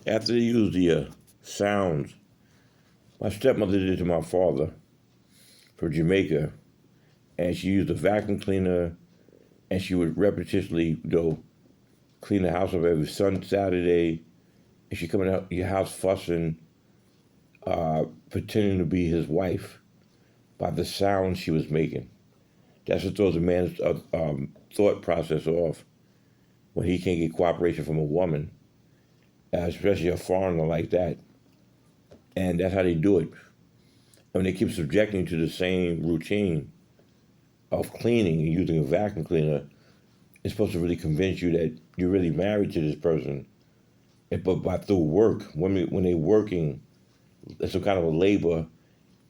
After they used the sounds, my stepmother did it to my father from Jamaica, and she used a vacuum cleaner, and she would repetitiously, clean the house up every Saturday, and she coming out your house fussing, pretending to be his wife by the sound she was making. That's what throws a man's thought process off when he can't get cooperation from a woman, especially a foreigner like that. And that's how they do it. And they keep subjecting you to the same routine of cleaning and using a vacuum cleaner, it's supposed to really convince you that you're really married to this person. But through work, when they're working as some kind of a labor,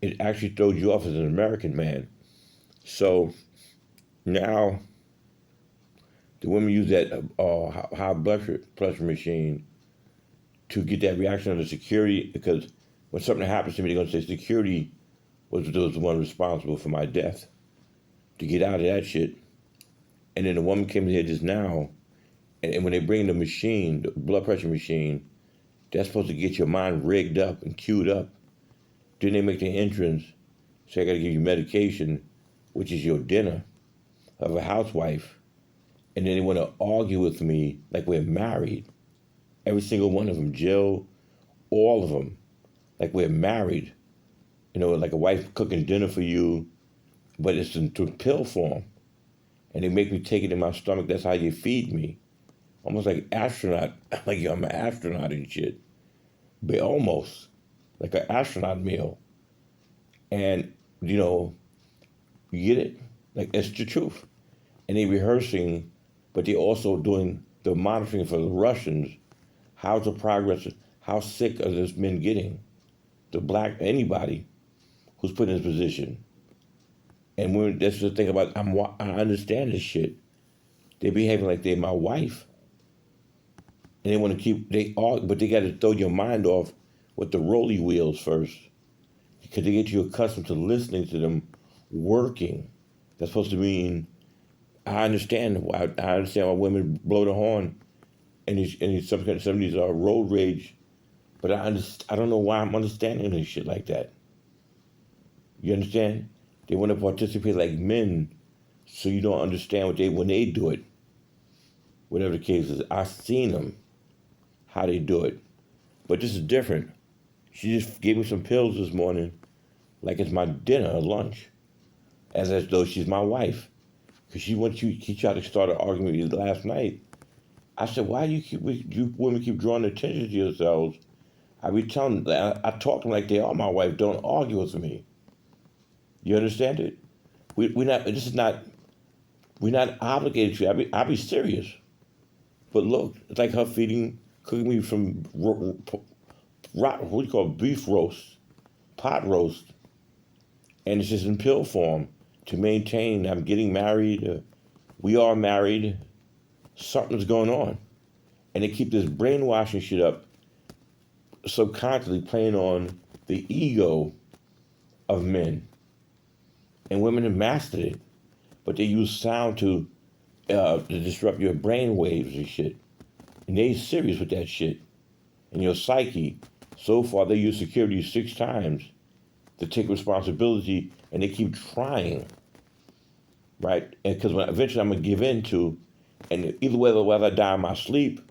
it actually throws you off as an American man. So now the women use that high blood pressure machine to get that reaction of the security, because when something happens to me, they're going to say security was the one responsible for my death, to get out of that shit. And then the woman came in here just now, and when they bring the machine, the blood pressure machine, that's supposed to get your mind rigged up and queued up. Then they make the entrance, say, I got to give you medication, which is your dinner, of a housewife. And then they want to argue with me like we're married. Every single one of them, Jill, all of them, like we're married. Like a wife cooking dinner for you, but it's in pill form. And they make me take it in my stomach. That's how you feed me. Almost like astronaut, like I'm an astronaut and shit. But almost like an astronaut meal. And, you get it? Like, it's the truth. And they rehearsing, but they also doing the monitoring for the Russians. How's the progress? How sick are those men getting? The black, anybody who's put in this position. And that's the thing about, I understand this shit. They're behaving like they're my wife. And they want to but they got to throw your mind off with the rolly wheels first. Because they get you accustomed to listening to them working. That's supposed to mean, I understand why women blow the horn and some of these are road rage. But I don't know why I'm understanding this shit like that. You understand? They want to participate like men, so you don't understand when they do it. Whatever the case is, I've seen them, how they do it. But this is different. She just gave me some pills this morning, like it's my dinner or lunch, as though she's my wife. Because she tried to start an argument with you last night. I said, why do you women keep drawing attention to yourselves? I be telling them, I talk to them like they are my wife. Don't argue with me. You understand it? We're not obligated to. I be serious. But look, it's like her cooking me from what do you call it? Beef roast, pot roast, and it's just in pill form to maintain. I'm getting married. We are married. Something's going on, and they keep this brainwashing shit up, subconsciously playing on the ego of men. And women have mastered it, but they use sound to disrupt your brain waves and shit. And they serious with that shit. And your psyche, so far they use security 6 times to take responsibility, and they keep trying, right? And because eventually I'm going to give in to, and either whether I die in my sleep,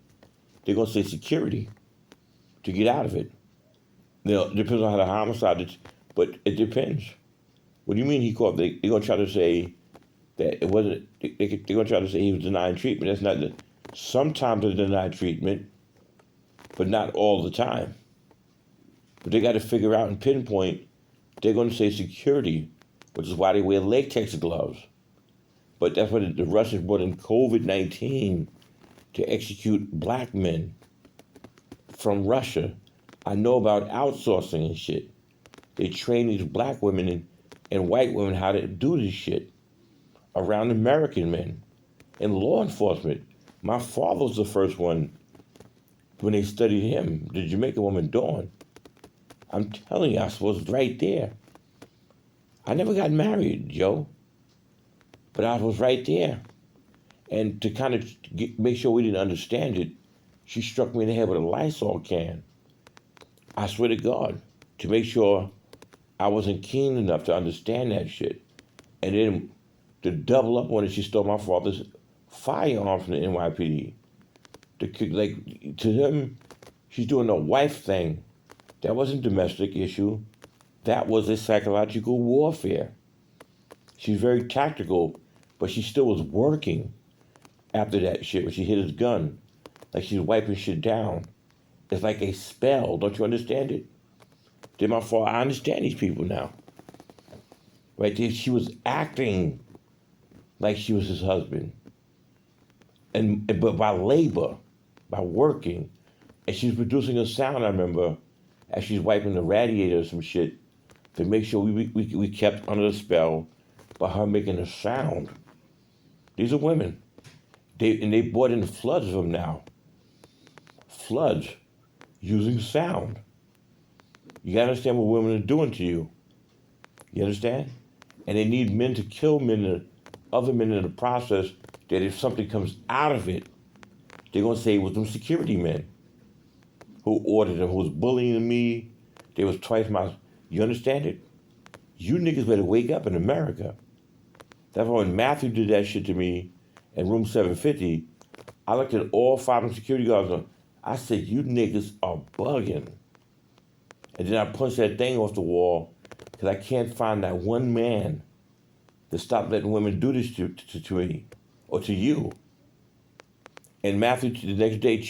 they're going to say security to get out of it. It depends on how the homicide is, but it depends. What do you mean he caught? They're going to try to say that it wasn't, they're going to try to say he was denying treatment. That's not sometimes they deny treatment, but not all the time. But they got to figure out and pinpoint, they're going to say security, which is why they wear latex gloves. But that's what the Russians brought in COVID-19 to execute black men from Russia. I know about outsourcing and shit. They train these black women and white women how to do this shit around American men in law enforcement. My father was the first one when they studied him, the Jamaican woman Dawn. I'm telling you, I was right there. I never got married, Joe, but I was right there. And to kind of make sure we didn't understand it, She struck me in the head with a Lysol can. I swear to God, to make sure I wasn't keen enough to understand that shit. And then to double up on it, she stole my father's firearm from the NYPD. To him, she's doing a wife thing. That wasn't domestic issue. That was a psychological warfare. She's very tactical, but she still was working after that shit when she hit his gun. Like she's wiping shit down. It's like a spell. Don't you understand it? Then my father, I understand these people now. Right there, she was acting like she was his husband. But by labor, by working, and she's producing a sound, I remember, as she's wiping the radiator or some shit to make sure we kept under the spell by her making a sound. These are women. They brought in floods of them now. Floods using sound. You gotta understand what women are doing to you. You understand? And they need men to kill other men in the process, that if something comes out of it, they're gonna say it was them security men who ordered them, who was bullying me. They was twice my, you understand it? You niggas better wake up in America. That's why when Matthew did that shit to me in room 750, I looked at all 5 security guards and I said, you niggas are bugging. And then I punched that thing off the wall because I can't find that one man to stop letting women do this to me or to you. And Matthew, the next day,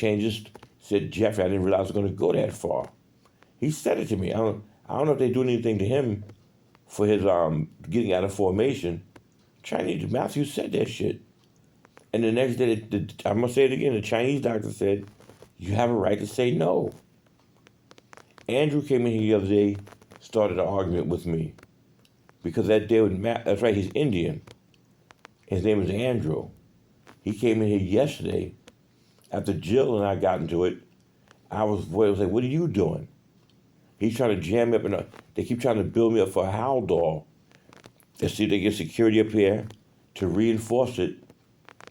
said, Jeffrey, I didn't realize I was going to go that far. He said it to me. I don't know if they do anything to him for his getting out of formation. Chinese, Matthew said that shit. And the next day, I'm going to say it again, the Chinese doctor said, you have a right to say no. Andrew came in here the other day, started an argument with me. Because that day with that's right, he's Indian. His name is Andrew. He came in here yesterday. After Jill and I got into it, I was like, what are you doing? He's trying to jam me up, they keep trying to build me up for a haldol. They see if they get security up here to reinforce it,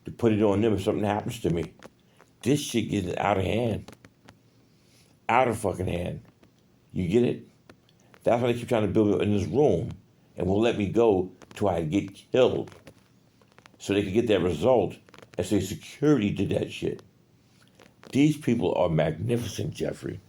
to put it on them if something happens to me. This shit gets out of hand. Out of fucking hand. You get it? That's why they keep trying to build me up in this room and won't let me go till I get killed. So they can get that result and say security did that shit. These people are magnificent, Jeffrey.